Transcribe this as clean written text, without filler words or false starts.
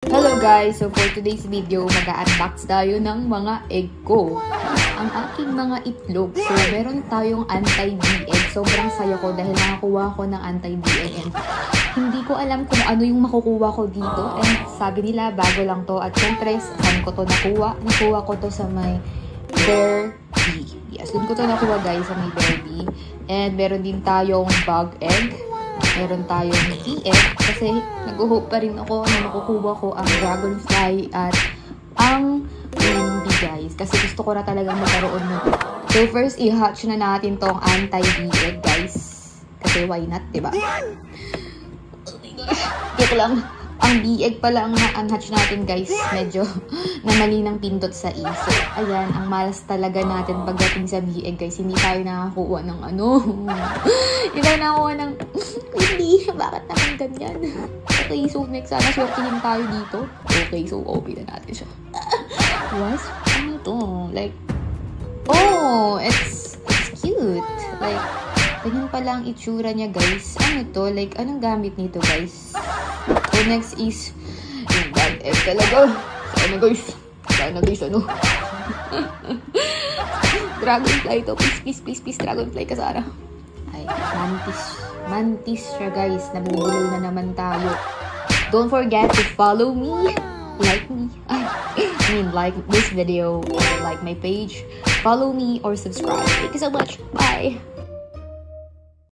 Hello guys! So for today's video, mag-unbox tayo ng mga egg ko. Ang aking mga itlog. So meron tayong anti-D-egg. Sobrang saya ko dahil nakakuha ko ng anti-D-egg. And hindi ko alam kung ano yung makukuha ko dito. And sabi nila, bago lang to. At syempre, saan ko to nakuha? Nakuha ko to sa may Bear Bee. Yes, dun ko to nakuha guys sa may Bear Bee. And meron din tayong bug egg. Meron tayong D-egg kasi nag-hope pa rin ako na makukuha ko ang dragonfly at ang windy guys. Kasi gusto ko na talagang magkaroon nito. So first, i-hatch na natin tong anti-D-egg guys. Kasi why not, diba? Oh my gosh. Ito lang. Ang D-egg pala ang na-unhatch natin guys. Medyo namali ng pindot sa E. So, ayan. Ang malas talaga natin pagdating sa D-egg guys. Hindi tayo nakakuha ng ano. Hindi tayo nakakuha ng hindi. Bakit naman ganyan? Okay, so next sana swertihin tayo dito. Okay, so open na natin siya. What? Ano to? Like, oh, it's cute. Like, ganyan pala ang itsura niya guys. Ano to? Like, anong gamit nito guys? So next is yung bag egg talaga. Sana guys, ano? Dragonfly to. Please, dragonfly ka sana. Ay, mantis siya guys. Nabubulol na naman tayo. Don't forget to follow me. Like this video. Like my page. Follow me or subscribe. Thank you so much. Bye.